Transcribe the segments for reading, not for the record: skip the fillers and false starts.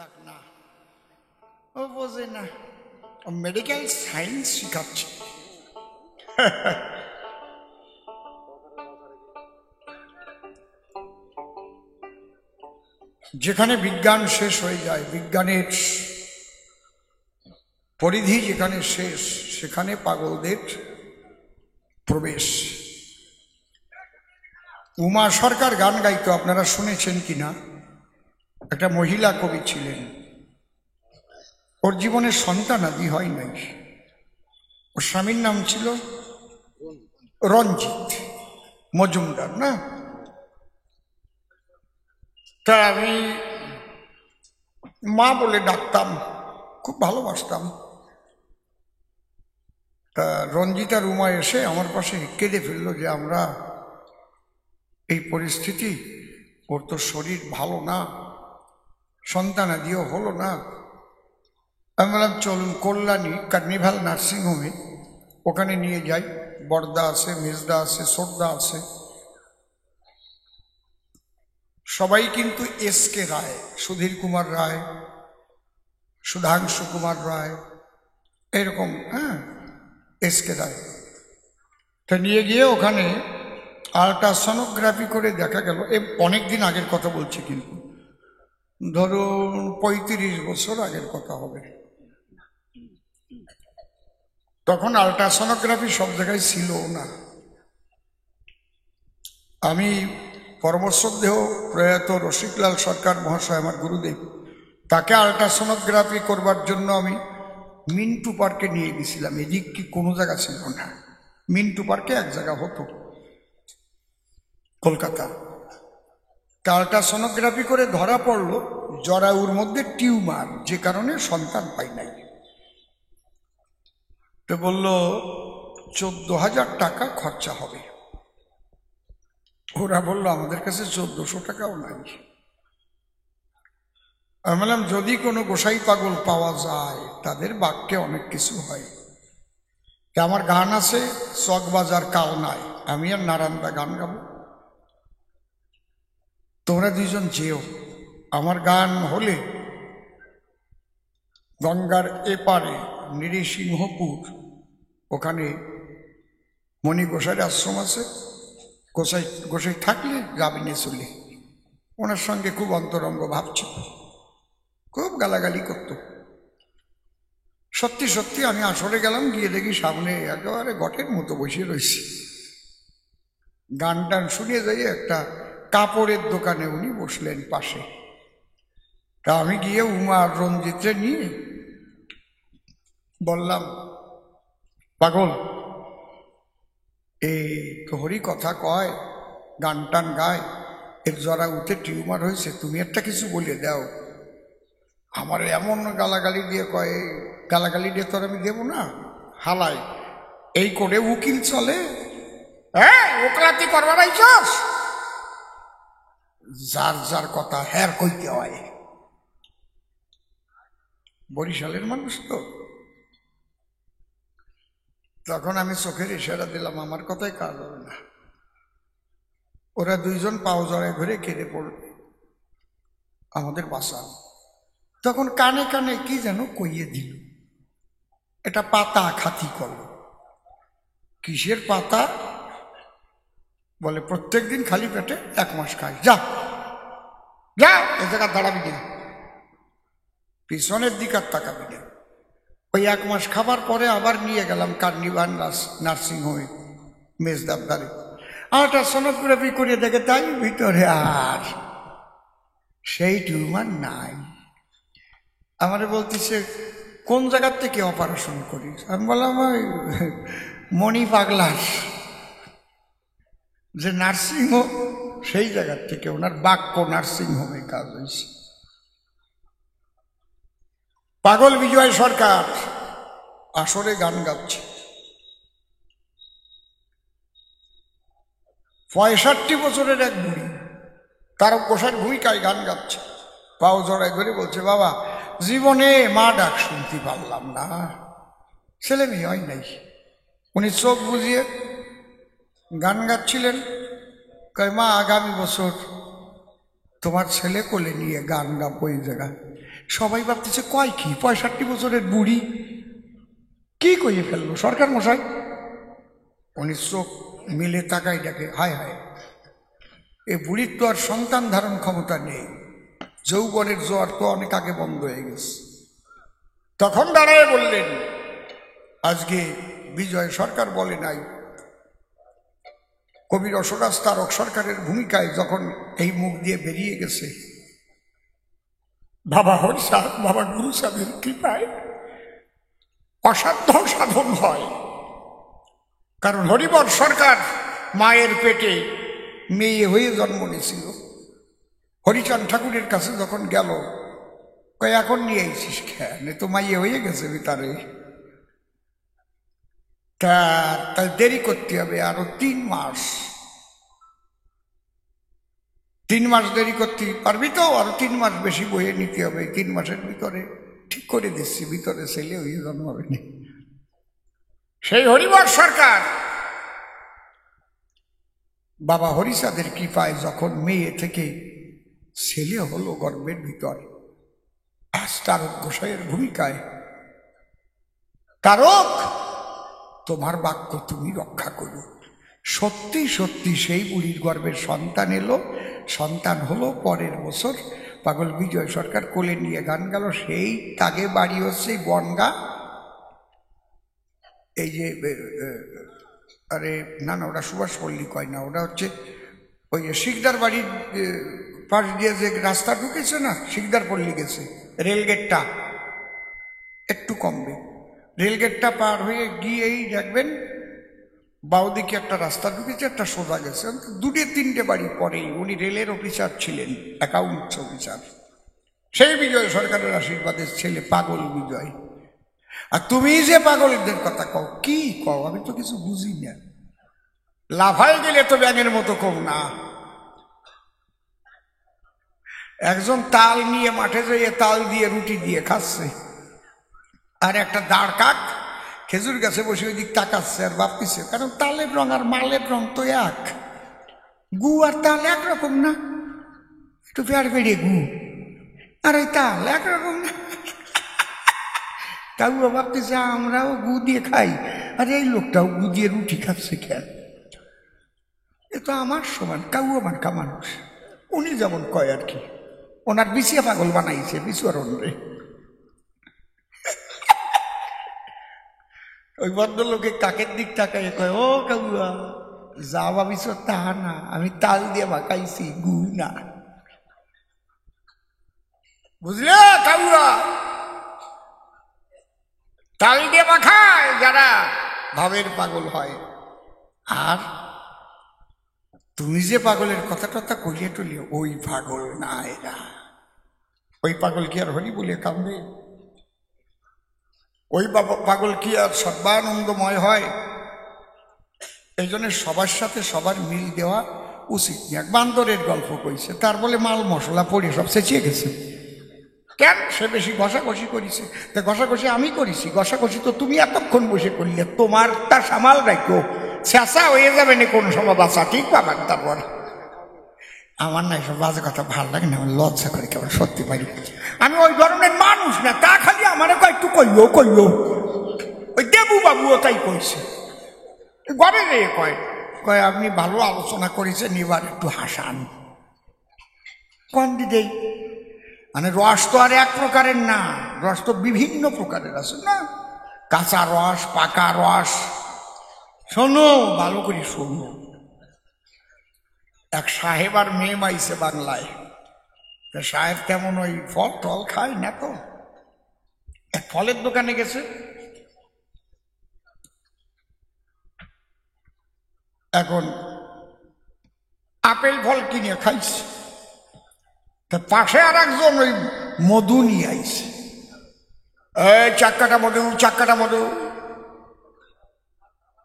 থাক না, ও বোঝে না, ও মেডিকেল সায়েন্স শিখাচ্ছে। যেখানে বিজ্ঞান শেষ হয়ে যায়, বিজ্ঞানের পরিধি যেখানে শেষ, সেখানে পাগলদের প্রবেশ। উমা সরকার গান গাইতো, আপনারা শুনেছেন কিনা? একটা মহিলা কবি ছিলেন, ওর জীবনে সন্তানাদি হয় নাই। ওর স্বামীর নাম ছিল রঞ্জিত মজুমদার, না? তা আমি মা বলে ডাকতাম, খুব ভালোবাসতাম। তা রঞ্জিত আর উমা এসে আমার পাশে কেঁদে ফেললো যে আমরা এই পরিস্থিতি, ওর তো শরীর ভালো না, সন্তানাদিও হলো না। আমি বললাম চলুন কল্যাণী কার্নিভাল নার্সিংহোমে, ওখানে নিয়ে যাই। বড়দা আছে, মেজদা আছে, ছোটদা আছে, সবাই কিন্তু এস.কে. রায়, সুধীর কুমার রায়, সুধাংশু কুমার রায়, এরকম, হ্যাঁ, এস.কে. রায়। তা নিয়ে গিয়ে ওখানে আল্ট্রাসনোগ্রাফি করে দেখা গেল, অনেক দিন আগের কথা বলছি, কিন্তু ধরুন 35 বছর আগের কথা হবে। তখন আল্ট্রাসনোগ্রাফি সব জায়গায় ছিল না। আমি পরমশ্রদ্ধেয় প্রয়াত রসিকলাল সরকার মহাশয়, আমার গুরুদেব, তাকে আল্ট্রাসনোগ্রাফি করবার জন্য আমি মিন্টু পার্কে নিয়ে গেছিলাম। এদিক কি কোনো জায়গা ছিল না, মিন্টু পার্কে এক জায়গা হতো কলকাতা। তা আল্ট্রাসনোগ্রাফি করে ধরা পড়লো জরায়ুর মধ্যে টিউমার, যে কারণে সন্তান পাই নাই। তো বলল 14,000 টাকা খরচা হবে। ওরা বললো আমাদের কাছে 1400 টাকাও নাই। আমি বললাম যদি কোনো গোসাই পাগল পাওয়া যায়, তাদের বাক্যে অনেক কিছু হয়। আমার গান আছে চকবাজার কাল নাই, আমি আর নারায়ণদা গান গাবো, তোমরা দুইজন যেও। আমার গান হলে গঙ্গার এপারে নৃসিংহপুর, ওখানে মণি গোসাইয়ের আশ্রম আছে, গোসাই থাকলে গাবিনে চলে। ওনার সঙ্গে খুব অন্তরঙ্গ ভাব ছিল, খুব গালাগালি করত। সত্যি সত্যি আমি আসরে গেলাম, গিয়ে দেখি সামনে একেবারে গটের মতো বসে রয়েছে। গান টান শুনিয়ে যাই, একটা কাপড়ের দোকানে উনি বসলেন পাশে। তা আমি গিয়ে উমা আর রঞ্জিতরে নিয়ে বললাম, পাগল এই হরি কথা কয়, গান টান গায়, এর জরায়ুতে টিউমার হয়েছে, তুমি একটা কিছু বলে দাও। আমার এমন গালাগালি দিয়ে কয়, গালাগালি দিয়ে তোর আমি দেবো না, হালাই এই করে উকিল চলে, হ্যাঁ ওকলাতি করবার আইছস, যার যার কথা হ্যার কইতে হয়। বরিশালের মানুষ তো। তখন আমি চোখের ইশারা দিলাম, আমার কথাই কাজ হবে না। ওরা দুইজন পাও জড়ায় ধরে কেঁদে পড়বে, আমাদের বাসা। তখন কানে কানে কি যেন কইয়ে দিল, এটা পাতা খাতি করো। কিসের পাতা? বলে প্রত্যেক দিন খালি পেটে 1 মাস খাই, যা যা, এ জায়গা দাঁড়াবি না, পিছনের দিক আর তাকাবি না। ওই 1 মাস খাবার পরে আবার নিয়ে গেলাম কার্নিভাল নার্সিংহোমে মেজদাবদারে। আল্ট্রাসনোগ্রাফি করে দেখে তাই ভিতরে আর সেই টিউমার নাই। আমারে বলতেছে কোন জায়গার থেকে অপারেশন করিস? আমি বললাম ওই মণি পাগলার যে নার্সিংহোম, সেই জায়গার থেকে। ওনার বাক্য নার্সিংহোমে কাজ হয়েছে। পাগল বিজয় সরকার আসরে গান গাচ্ছে, 65 বছরের এক বুড়ি, তার গোসার ভূমিকায় গান গাচ্ছে, পাও জড়ায় ধরে বলছে, বাবা জীবনে মা ডাক শুনতে পারলাম না, ছেলে মেয়ে হয় নাই। উনি চোখ বুঝিয়ে গান গাচ্ছিলেন, কয় মা আগামী বছর তোমার ছেলে কোলে নিয়ে গান গাবো এই জায়গায়। সবাই ভাবতেছে কয় কি 65 বছরের বুড়ি কি কইয়ে ফেললো সরকার মশাই। উনি চোখ মিলে তাকাই ডাকে, হায় হায়, এ বুড়ির তো আর সন্তান ধারণ ক্ষমতা নেই, যৌবনের জোয়ার তো অনেক আগে বন্ধ হয়ে গেছে। তখন দাঁড়ায় বললেন, আজকে বিজয় সরকার বলে নাই, কবি রসরাজ তারক সরকারের ভূমিকায় যখন এই মুখ দিয়ে বেরিয়ে গেছে, বাবা হরি সাহেব, বাবা গুরু সাহেবের কৃপায় অসাধ্য সাধন হয়। কারণ হরিবর সরকার মায়ের পেটে মেয়ে হয়ে জন্ম নিয়েছিল। হরিচাঁদ ঠাকুরের কাছে যখন গেল, কয় এখন নিয়ে আইছিস কেন, তো মাইয়ে হয়ে গেছে ভিতরে, তাই দেরি করতে হবে আরো 3 মাস। 3 মাস দেরি করতে পারবি তো, আরো 3 মাস বেশি বয়ে নিতে হবে। 3 মাসের ভিতরে ঠিক করে দিচ্ছি, ভিতরে ছেলে হয়ে জন্মাবে না। সেই হরিবর সরকার বাবা হরিচাঁদের কৃপায় যখন মেয়ে থেকে ছেলে হলো গর্ভের ভিতর, আজ তারক গোসাইয়ের ভূমিকায়, তারক তোমার বাক্য তুমি রক্ষা করো। সত্যি সত্যি সেই বুড়ির গর্ভের সন্তান এলো, সন্তান হলো। পরের বছর পাগল বিজয় সরকার কোলে নিয়ে গান গেল। সেই তাগে বাড়ি হচ্ছে বনগা, এই যে আরে না না, ওটা সুভাষ পল্লী কয় না, ওটা হচ্ছে ওই শিকদার বাড়ির পাশ দিয়ে যে রাস্তা ঢুকেছে না, শিকদার পল্লী গেছে, রেলগেটটা একটু কমবে, রেলগেটটা পার হয়ে গিয়েই দেখবেন বাউদিকে একটা রাস্তা ঢুকেছে, একটা সোজা গেছে, 2-3টে বাড়ি পরেই উনি রেলের অফিসার ছিলেন, অ্যাকাউন্টস অফিসার। সেই বিজয় সরকারের আশীর্বাদের ছেলে পাগল বিজয়। আর তুমি যে পাগলদের কথা কও, কি কও আমি তো কিছু বুঝি না। লাফাই গেলে তো ব্যাঙের মতো কম না। একজন তাল নিয়ে মাঠে যেয়ে তাল দিয়ে রুটি দিয়ে খাচ্ছে, আর একটা দাঁড় কাক খেজুর গাছে বসে ওই দিক তাকাচ্ছে আর ভাবতেছে, কারণ তালের রং আর মালের রং তো এক, গু আর তাল একরকম না, একটু পেয়ার পেড়ে গু আর ওই তাল একরকম না। কাউয়া ভাবতেছে আমরাও গু দিয়ে খাই, আর এই লোকটাও গু দিয়ে রুটি খাচ্ছে কেন, এ তো আমার সমান কাউয়া মার্কা মানুষ। উনি যেমন কয় আর কি, ওনার বিছিয়া পাগল বানাইছে বিছুয়ারণ রে। ওই ভদ্রলোকে কাকের দিক তাকাই কয়, ও কাউয়া যা ভাবিস তা না, আমি তাল দিয়ে মাখাইছি গু না, বুঝলে কাউয়া? তাল দিয়ে মাখায় যারা ভাবের পাগল হয়। আর তুমি যে পাগলের কথা টথা কইলে টলিয়ে, ওই পাগল না এরা। ওই পাগল কি আর হরি বলে কামবে? ওই পাগল কি আর সর্বানন্দময় হয়? এই জন্য সবার সাথে সবার মিল দেওয়া উচিত। এক বান্দরের গল্প কইছে, তার বলে মাল মশলা পড়ে সব চেঁচিয়ে গেছে। কেন? সে বেশি ঘষাঘষি করেছে। তা ঘষাঘষি আমি করেছি, ঘষাঘষি তো তুমি এতক্ষণ বসে করলে, তোমার তার সামাল রাখো, শেষা হয়ে যাবে না কোনো সময়, বাচ্চা ঠিক পাবেন। তারপর আমার না এসব বাজে কথা ভালো লাগে না, আমার লজ্জা করে কেমন সত্যি পারি। আমি ওই ধরনের মানুষ না, তা খালি আমার একটু কইও কইও। ওই দেবু বাবুও তাই কইছে, ঘরে রে কয় কয় আপনি ভালো আলোচনা করেছেন, এবার একটু হাসান। কোন দিদি মানে রস তো আর এক প্রকারের না, রস তো বিভিন্ন প্রকারের আছে না, কাঁচা রস, পাকা রস। শোনো ভালো করে শোনো, এক সাহেব আর মেয়ে মাইছে বাংলায়। সাহেব তেমন ওই ফল টল খায় না, তো এক ফলের দোকানে গেছে। এখন আপেল ফল কিনে খাইছে, পাশে আর একজন ওই মধু নিয়ে আইছে, এই চাক্কাটা মধু, চাক্কাটা মধু।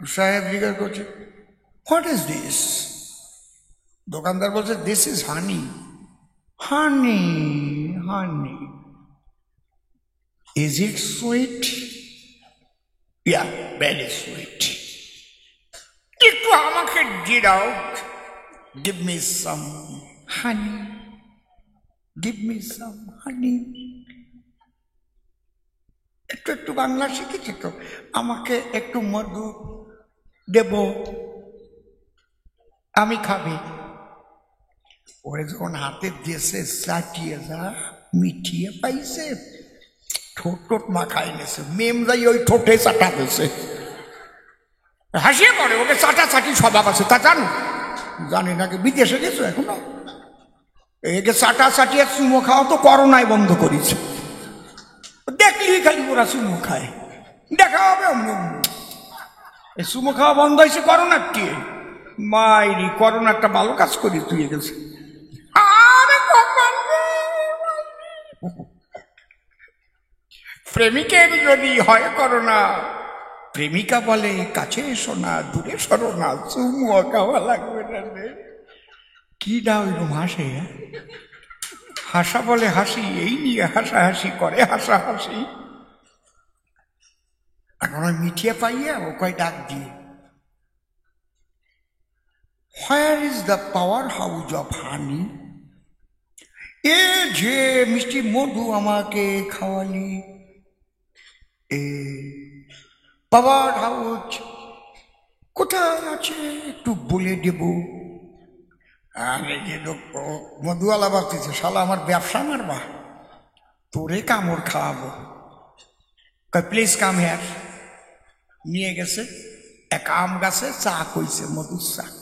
সাহেব জিজ্ঞাসা করছে, হোয়াট ইজ দিস? দোকানদার বলছে, this is honey. Honey honey, is it sweet? Yeah, very sweet. একটু আমাকে দিয়ে দাও, গিভ মি সাম হানি, give me some honey. একটু বাংলা শিখেছি তো, আমাকে একটু মধু দেব, আমি খাবি। ওরে যখন হাতে দিয়েছে চাটিয়ে যা মিঠিয়ে পাইছে, ঠোঁট ঠোঁট মাখাই নেছে, মেম যাই ওই ঠোঁটে চাটা দিয়েছে, হাসিয়ে পড়ে। ওকে চাটা চাটি স্বভাব আছে, তা জানো? জানি নাকি বিদেশে গেছো এখনো? একে চাটা চাটিয়ে চুমো খাওয়া তো করোনায় বন্ধ করেছে। দেখলি খালি ওরা চুমো খায়, দেখা হবে অমনি অমনি। এই চুমো খাওয়া বন্ধ হয়েছে করোনার টিয়ে। মাইরি করোনারটা ভালো কাজ করি তুই গেছে। প্রেমিকের যদি হয় করোনা, প্রেমিকা বলে কাছে এসো না, দূরে সরো না, চুমো খাওয়া লাগবে না রে। কি না ওইরকম হাসে, হাসা বলে হাসি, এই নিয়ে হাসাহাসি করে হাসাহাসি। এখন ওই মিঠিয়ে পাইয়া ও কয় ডাক দিয়ে, where is the power house of honey? এ যে মিষ্টি মধু আমাকে খাওয়ালি, এ পাওয়ার হাউস কোথায় আছে একটু বলে দেব। আরে যে লোক মধুওয়ালা ভাবতেছে, শালা আমার ব্যবসা মারবা, তোরে কামড় খাওয়াবো। Please come here. নিয়ে গেছে এক আম গাছে, চা কইছে, মধুর চাক।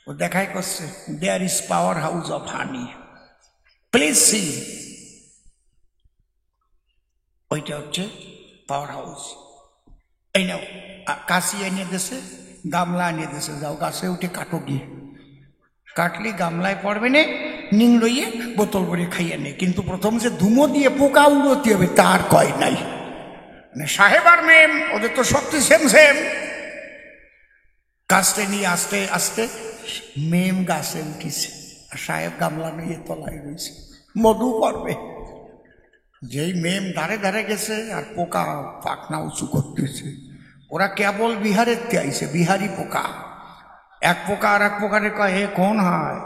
ও দেখাই করছে, there is power house of honey, please see. ওইটা হচ্ছে পাওয়ার হাউস। এই নাও, কাশি এনে দিয়েছে, গামলা এনে দিয়েছে, যাও গাছে উঠে কাটো গিয়ে। কাটলি গামলায় পড়বে নে, নিং লইয়ে বোতল ভরে খাইয়ে নে, কিন্তু প্রথম যে ধুমো দিয়ে পোকা উড়তে হবে তার কয় নাই। মানে সাহেব আর মেম ওদের তো শক্তি সেম সেম। কাস্তে নিয়ে আস্তে আস্তে মেম গাছে উঠিছে, আর সাহেব গামলা নিয়ে তলায় রয়েছে, মধু পড়বে। যেই মেম ধারে ধারে গেছে আর পোকা পাখনা উঁচু করতেছে, ওরা কেবল বিহারের আইছে, বিহারি পোকা। এক পোকা আর এক পোকারে कहे हे कौन है?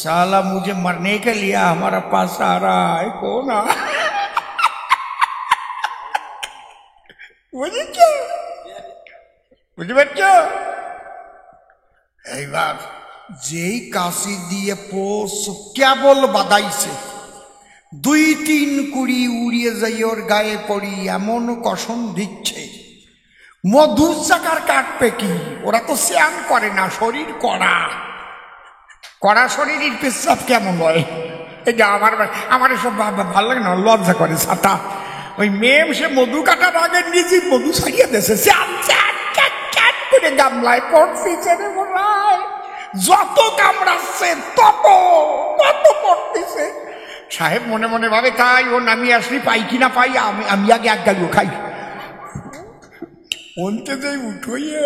साला मुझे मरने के लिए हमारा पास आ रहा है, कौन है? বুঝেছো? বুঝতে পারছো? এইবার যেই কাশি দিয়ে পোষ কেবল বাদাইছে, 2-3 কুড়ি উড়িয়ে যাই ওর গায়ে পড়ি, এমন কসম দিচ্ছে মধুর চাকার কাটবে কি? ওরা তো স্নান করে না, শরীর কড়া কড়া, শরীরের পেশাব কেমন হয়? এই যে আমার এসব ভালো লাগে না, লজ্জা করে ছাতা। ওই মেম সে মধু কাটার আগে নিজে মধু ছাড়িয়ে দিয়েছে, করে গামলায় পড়তেছে রে বলাই, যত কামড়াচ্ছে তত তত পড়তেছে। সাহেব মনে মনে ভাবে, তাই ও নামিয়ে আসলি পাই কিনা পাই, আমি আগে এক গালিও খাই। অন্তে যে উঠোইয়ে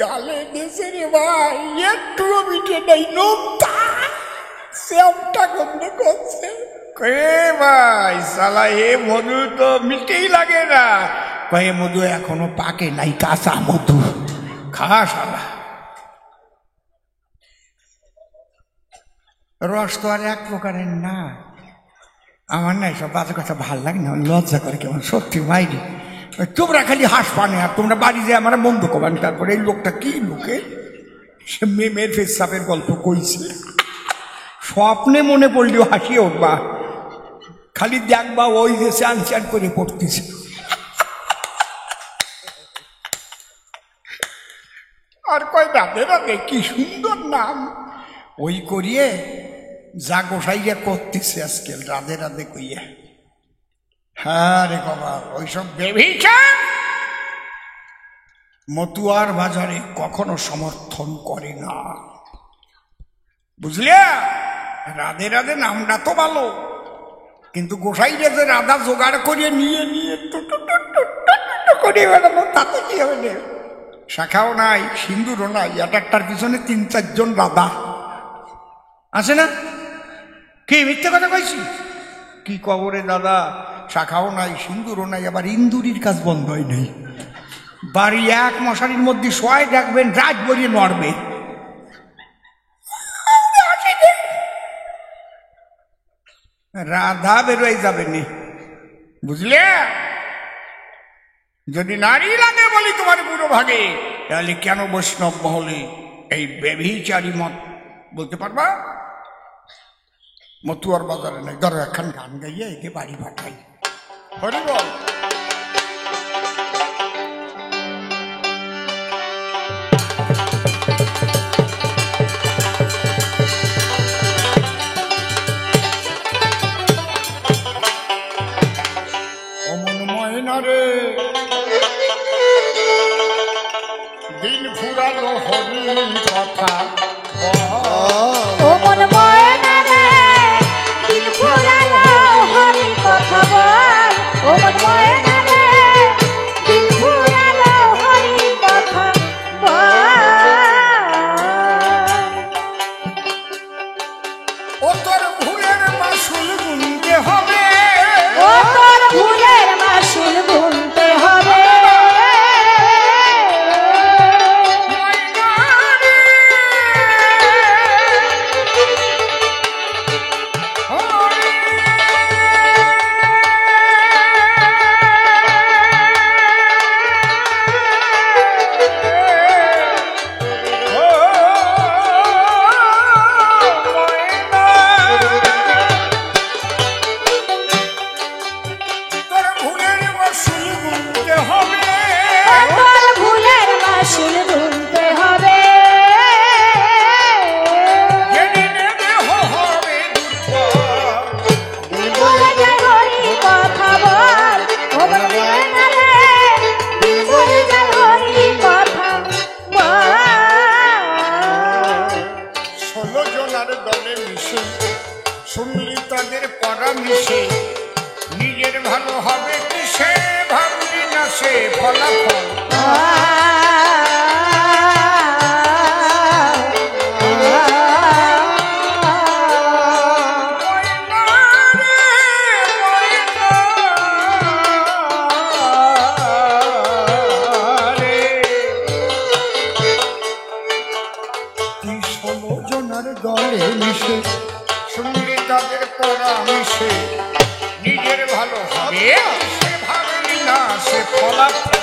গালে দেশে রে ভাই, একটুও মিটে নাই, নোমটা শ্যামটা গন্ধ করছে। ভাই সালা এ মধু তো মিটেই লাগে না। কয়ে মধু এখনো পাকে নাই, কাঁচা মধু খা শালা। রস তো আর এক প্রকারের না। আমার না এসব বাজে কথা ভাল লাগে না, লজ্জা করে কেমন, সত্যি মাইরি। তোমরা খালি হাসপানে আর তোমরা বাড়ি যে আমার বন্ধ করবেন। তারপরে এই লোকটা কি লোকে সে মেমের পেশাবের গল্প কইছে, স্বপ্নে মনে পড়লেও হাসিয়ে উঠবা, খালি দেখবা ওই যে চান চান করে পড়তেছে। আর কয় রাধে রাধে, কি সুন্দর নাম। ওই করিয়ে যা গোসাইয়া করতেছে আজকে রাধে রাধে কইয়া। হ্যাঁ রে বাবা, ওইসব বেবিটা মতুয়ার বাজারে কখনো সমর্থন করে না, বুঝলে? রাধে রাধে নামটা তো ভালো, কিন্তু গোসাইরে যে রাধা জোগাড় করিয়ে নিয়ে নিয়ে করে বেড়ানো, তাতে কি হবে? শাখাও নাই, সিন্দুরও নাই, একটার পিছনে 3-4 জন রাধা আছে না? কি মিথ্যে কথা কইছি? কি কবরে দাদা, শাখাও নাই, সিন্দুরও নাই, আবার ইন্দুরির কাজ বন্ধ হয় নাই। বাড়ি এক মশারির মধ্যে শোয়াই রাখবেন, রাত বরিয়ে নড়বে। রাধা বেরোয় যাবে নি, বুঝলে? যদি নারী লাগে বলি তোমার পুরো ভাগে, তাহলে কেন বৈষ্ণব মহলে এই ব্যভিচারী মত বলতে পারবা? মতুয়ার বাজারে নাই, ধরো একখান গান গাইয়ে একে বাড়ি পাঠাই। হরি বল। অমন ময়না রে দিন ফুরালো হরি কথা, ও মন ময়না রে দিন ফুরালো হরি কথা বল, ও মন ময়না রে দিন ফুরালো হরি কথা বল। ও তোর ভুলের মাসুল গুনতে হবে, ও তোর ভুলের মাসুল গুনতে হবে। শুনলি তাদের পরামর্শে নিজের ভালো হবে কি সে ভাবলি না সে ফলাফল। দলে মিশে শুনলি তাদের পরামর্শে নিজের ভালো হবে সে ভাবলি না সে ফলাফল।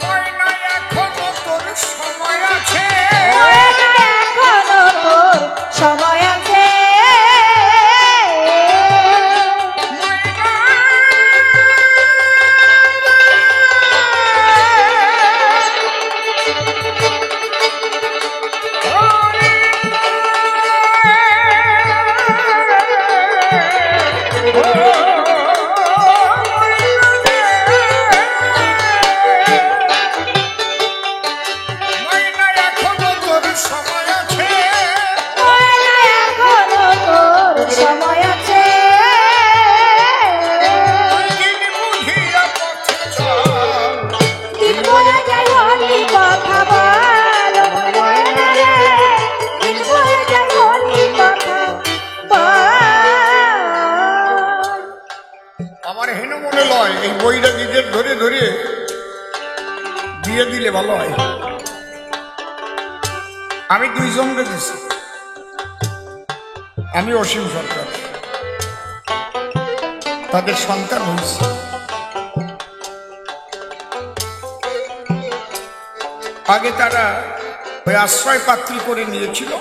ময়না এখনো তোর সময় আছে, এখনো তোর সময় আছে। আমার হেন মনে লয় এই বইটা নিজের ধরে ধরে দিয়ে দিলে ভালো হয়। আমি দুইজনকে দিছি, আমি অসীম সরকার, তাদের সন্তান হয়েছে। আগে তারা ওই আশ্রয় পাত্রী করে নিয়েছিল,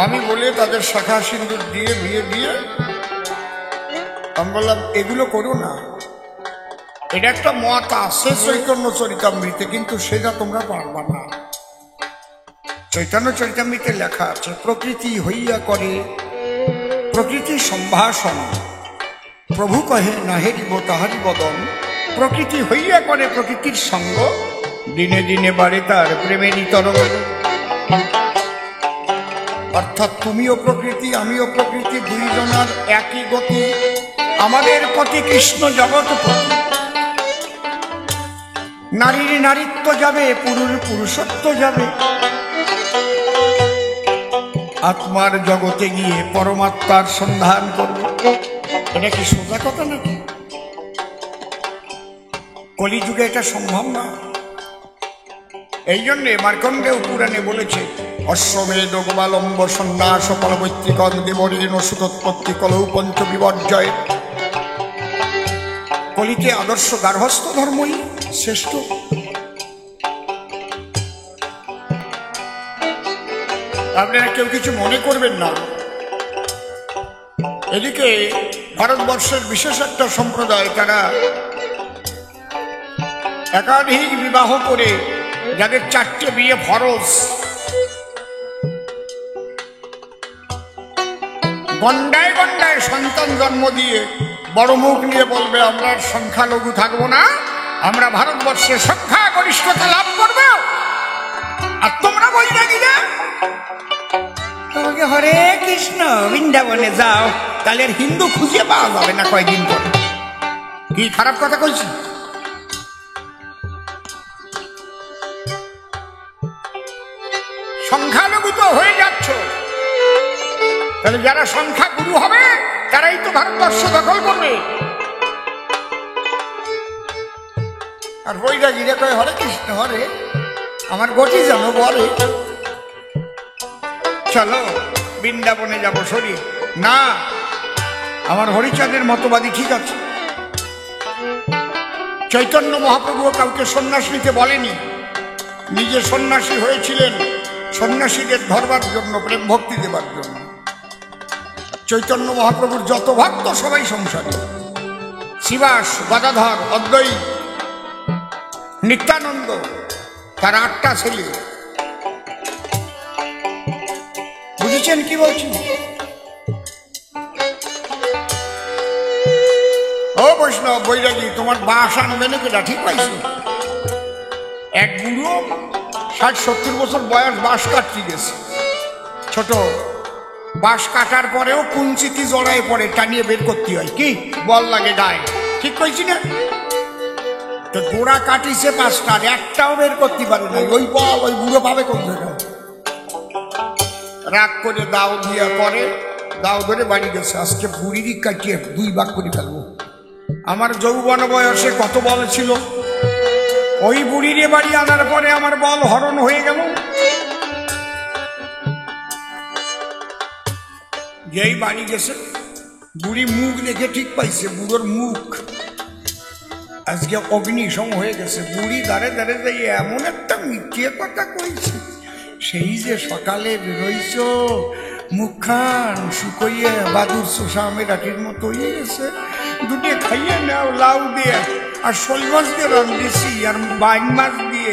আমি বলে তাদের শাখা সিন্দুর দিয়ে বিয়ে দিয়ে আমি বললাম এগুলো করো না, এটা একটা মত আছে চৈতন্য চরিতামৃতে, কিন্তু সেটা তোমরা পারবা না। চৈতন্য চরিতামৃতে লেখা আছে প্রকৃতি হইয়া করে প্রকৃতি সম্ভাষণ, প্রভু কহে নাহেরিব তাহারি বদন। প্রকৃতি হইয়া করে প্রকৃতির সঙ্গ, দিনে দিনে বাড়ে তার প্রেমেরই তরঙ্গ। অর্থাৎ তুমিও প্রকৃতি আমিও প্রকৃতি, দুইজনার একই গতি, আমাদের পথে কৃষ্ণ জগৎপতি। নারীর নারীত্ব যাবে, পুরুষ পুরুষত্ব যাবে, আত্মার জগতে গিয়ে পরমাত্মার সন্ধান করবে। এটা কি সোজা কথা নাকি? কলিযুগে এটা সম্ভব না। এই জন্যে মার্কণ্ডেয় পুরাণে বলেছে অশ্বমেধ গোপালম্ব সন্ন্যাস ফলবৈত্রিকং দেবরেণ সুতোৎপত্তি কলৌ পঞ্চ বিপর্যয়। কলিতে আদর্শ গার্হস্থ ধর্মই শ্রেষ্ঠ। আপনারা কেউ কিছু মনে করবেন না। এদিকে ভারতবর্ষের বিশেষ একটা সম্প্রদায়, তারা একাধিক বিবাহ করে, যাদের 4টে বিয়ে ফরজ, গন্ডায় গন্ডায় সন্তান জন্ম দিয়ে বড় মুখ নিয়ে বলবে আমরা সংখ্যালঘু থাকবো না, আমরা ভারতবর্ষের সংখ্যাগরিষ্ঠতা লাভ করবো। আর তোমরা বৈরাগী না, তোমাকে হরে কৃষ্ণ বৃন্দাবনে যাও, তাহলে আর হিন্দু খুঁজে পাওয়া যাবে না কয়দিন পরে। কি খারাপ কথা কইছি? সংখ্যালঘু তো হয়ে যাচ্ছ, তাহলে যারা সংখ্যা গুরু হবে তারাই তো ভারতবর্ষ দখল করবে। আর বৈরাগীরা কয় হরে কৃষ্ণ হরে, আমার গতি যেন বলে চলো বৃন্দাবনে যাবো। শরীর না, আমার হরিচাঁদের মতবাদী ঠিক আছে। চৈতন্য মহাপ্রভুও কাউকে সন্ন্যাস নিতে বলেনি, নিজে সন্ন্যাসী হয়েছিলেন সন্ন্যাসীদের ধরবার জন্য, প্রেম ভক্তি দেবার জন্য। চৈতন্য মহাপ্রভুর যত ভক্ত সবাই সংসারী, শিবাস, গদাধর, অদ্বৈত, নিত্যানন্দ, তার 8টা ছেলে। বুঝেছেন কি বলছি? ও বৈষ্ণব বৈরাগী, তোমার বাস আনবে না কেটা ঠিক পাইছো? এক বুড়ো 60-70 বছর বয়স বাস কাটতে গেছে, ছোট বাস কাটার পরেও কুঞ্চিতি জড়ায় পড়ে, টানিয়ে বের করতে হয়, কি বল লাগে গায়ে, ঠিক কইছি না? তো গোড়া কাটিছে 5টার, একটাও বের করতে পারে না। ওই বল ওই বুড়ো পাবে কোন জায়গায়? রাগ করে দাও দিয়া পরে দাও ধরে বাড়ি গেছে, আজকে বুড়িরই কাটিয়ে 2 ভাগ করে ফেলবো। আমার যৌবন বয়সে কত বল ছিল, ওই বুড়িরে বাড়ি আনার পরে আমার বল হরণ হয়ে গেল। যেই বাড়ি গেছে, বুড়ি মুখ দেখে ঠিক পাইছে, বুড়োর মুখ আজকে অগ্নিসম হয়ে গেছে। বুড়ি দাঁড়ে দাঁড়ে যাই এমন একটা মিথ্যে কথা কইছে, সেই যে সকালে বেরোইছ মুখখান শুকইয়ে বাদুর শোষা আমের আটির মতো হয়ে গেছে, দুটো খাইয়ে নাও লাউ দিয়ে, আর শোল মাছ দিয়ে রান্ধিছি, আর বাইন মাছ দিয়ে,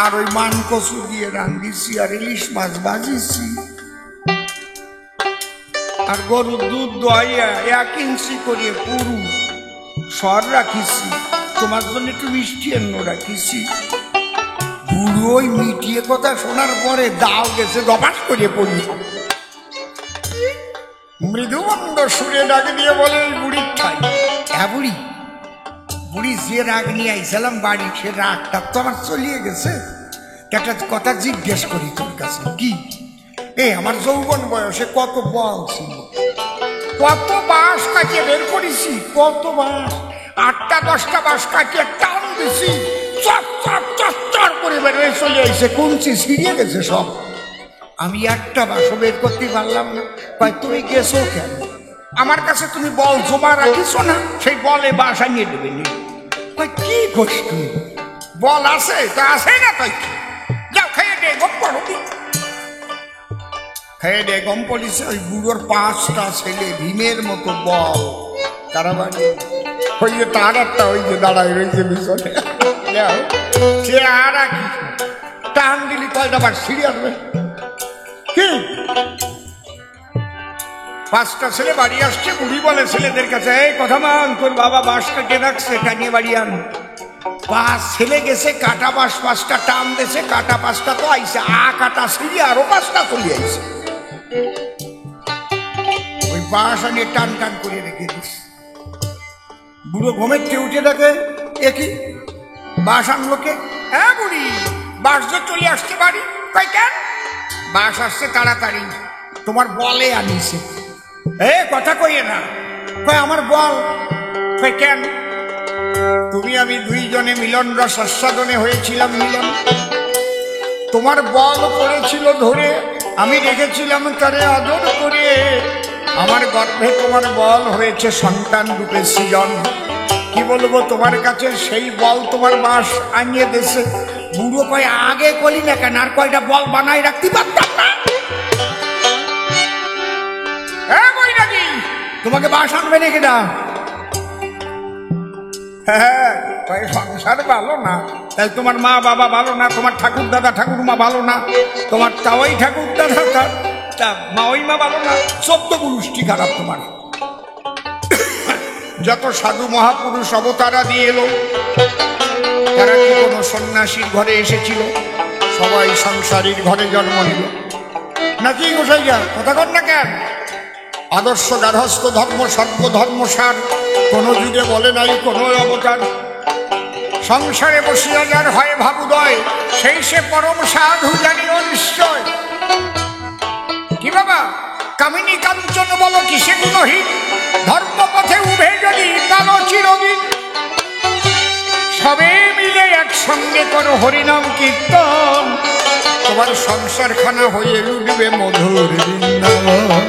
আর ওই মান কচু দিয়ে রান্ধিছি, আর ইলিশ মাছ ভাজিছি, আর গরুর দুধ দোয়াইয়া 1 ইঞ্চি করে পুরু সর রাখিছি, তোমার জন্য একটু মিষ্টি এন্ন রাখিছি। বুড়ো ওই মিটিয়ে কথা শোনার পরে দাও গেছে দপাস করে পড়ি, মৃদুমন্দ সুরে ডাক দিয়ে বলে বুড়ির ঠাই। হ্যাঁ বুড়ি, বুড়ি যে রাগ নিয়ে আইছিলাম বাড়ি, সে রাগটা তো আমার চলিয়ে গেছে। একটা কথা জিজ্ঞেস করি তোর কাছে, কি আমার যৌবন বয়সে কত বল ছিল, কত বাঁশ কাটিয়ে বের করেছি, কত বাঁশ, 8টা 10টা বাঁশ কাটিয়ে টান দিছি, চট চট চট চট করে বেরোয় চলে এসে কুঞ্চি ছিঁড়িয়ে গেছে সব। আমি একটা বাঁশও বের করতে পারলাম না। কয় তুমি গেছো কেন? আমার কাছে তুমি বল জমা রাখিস না, সেই বলে বাঁশ আনিয়ে দেবে। কি করছ তুমি? বল আছে তা আছে না, তাই যাও খেয়ে দে গপ করো। খেয়ে দে গম পড়েছে। ওই বুড়োর 5টা ছেলে ভীমের মতো বল, তারা বাড়ি ওই যে তার একটা ওই যে দাঁড়ায় রয়েছে পিছনে, সে আর টান দিলি কয়টা বার ছিঁড়ে আসবে। কি 5টা ছেলে বাড়ি আসছে, বুড়ি বলে ছেলেদের কাছে, এই কথা মান, তোর বাবা বাঁশ কেটে রাখছে, টানিয়ে বাড়ি আন। 5 ছেলে গেছে, কাটা বাঁশ 5টা টান দিয়েছে, কাটা 5টা তো আইসে, কাটা ছিঁড়ে আরো 5টা চলে আইছে। ওই বাঁশ আনিয়ে টান টান করে রেখে দিস। বুড়ো ঘুমের চেয়ে উঠে দেখে, একই বাঁশ আনলো কে? হ্যাঁ বুড়ি, বাঁশ যে চলে আসছে বাড়ি। কই কেন? বাঁশ আসছে তাড়াতাড়ি, তোমার বলে আনিছে। কথা কইয়ে না। কই আমার বল। কই কেন? তুমি আমি 2 জনে মিলন রস আস্বাদনে হয়েছিলাম মিলন, তোমার বল পড়েছিল ধরে, আমি রেখেছিলাম তারে আদর করে। আমার গর্ভে তোমার বল হয়েছে সন্তান রূপে সৃজন। কি বলবো তোমার কাছে, সেই বল তোমার বাস আনিয়ে দেশে। বুড়ো কয় আগে করি না কেন, আর কয়টা বল বানাই রাখতে পারতাম না। নাকি তোমাকে বাস আনবে নাকি না? হ্যাঁ, সংসার ভালো না, তাই তোমার মা বাবা ভালো না, তোমার ঠাকুর দাদা ঠাকুরমা ভালো না, তোমার তাওয়াই ঠাকুর দাদা তা মা ওই মা ভালো না, 14 গোষ্ঠী খারাপ তোমার। যত সাধু মহাপুরুষ অবতারা দিয়ে এলো, তারা কি কোনো সন্ন্যাসীর ঘরে এসেছিল? সবাই সংসারীর ঘরে জন্ম নিল নাকি? গোসাইয়া কথা কর না কেন? আদর্শ গার্হস্থ ধর্ম সর্বধর্মসার কোন যুগে বলে নাই কোন অবতার। সংসারে বসিয়া যার হয় ভাবুদয়, সেই সে পরম সাধু জানিও নিশ্চয়। কি বাবা, কামিনী কাঞ্চন বলো কিসে গুণহীন, ধর্মপথে উভে যদি পালো চিরদিন। সবে মিলে একসঙ্গে করো হরিনাম কীর্তন, তোমার সংসার খানা হয়ে উঠবে মধুর বৃন্দাবন।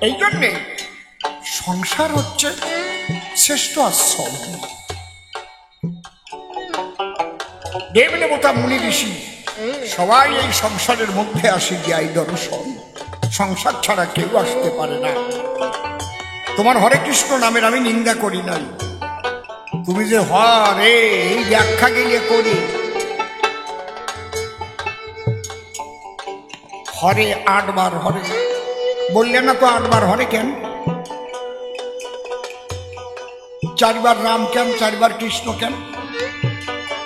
এই জন্যে সংসার হচ্ছে শ্রেষ্ঠ আশ্রম। দেব দেবতা মুনি ঋষি সবাই এই সংসারের মধ্যে আসে গিয়ে দর্শন। সংসার ছাড়া কেউ আসতে পারে না। তোমার হরে কৃষ্ণ নামের আমি নিন্দা করি নাই, তুমি যে হরে এই ব্যাখ্যা গেলে করি, হরে 8 বার হরে বললে না তো, 8 বার হরে কেন? 4 বার রাম কেন, 4 বার কৃষ্ণ কেন?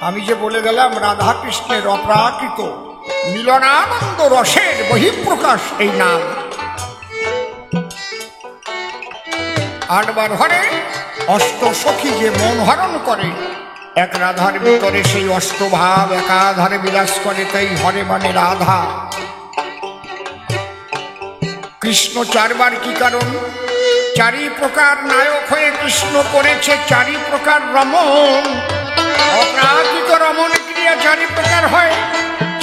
আমি যে বলে গেলাম রাধা কৃষ্ণের অপ্রাকৃত মিলনানন্দ রসের বহিঃপ্রকাশ এই নাম। 8 বার হরে অষ্ট সখী যে মন হরণ করে, এক রাধার ভিতরে সেই অষ্টভাব একাধারে বিরাজ করে, তাই হরে মানে রাধা। কৃষ্ণ 4 বার কি কারণ? 4 প্রকার নায়ক হয়ে কৃষ্ণ করেছে 4 প্রকার রমণ। অপ্রাকৃত রমণ ক্রিয়া 4 প্রকার হয়,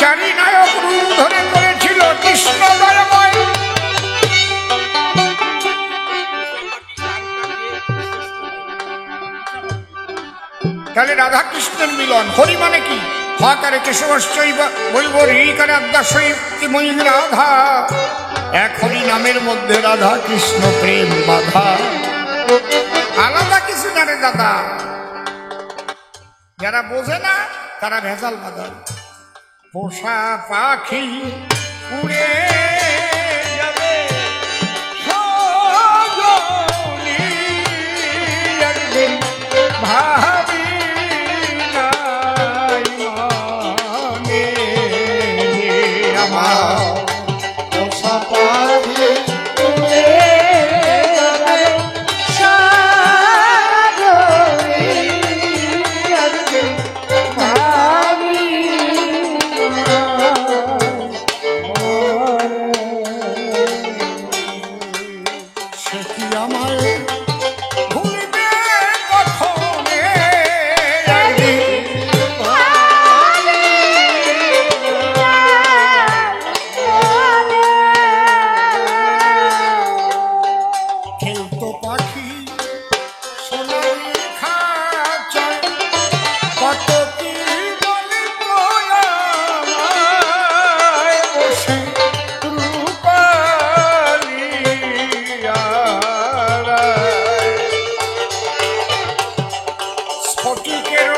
4 নায়ক রূপ ধরে করেছিল কৃষ্ণ দয়াময়। তাহলে রাধা কৃষ্ণের মিলন। হরি মানে কি? হকারে কেশবশ্চৈব বলব ঋকারে আদ্যাশয়ী রাধা। এক হরি নামের মধ্যে রাধা কৃষ্ণ প্রেম বাধা, আলাদা কিছু না রে দাদা। যারা বোঝে না তারা ভেজাল বাধা। পোষা পাখি উড়ে যাবে সজনী, একদিন ভাবি নাই মনে আমার। ফটিকের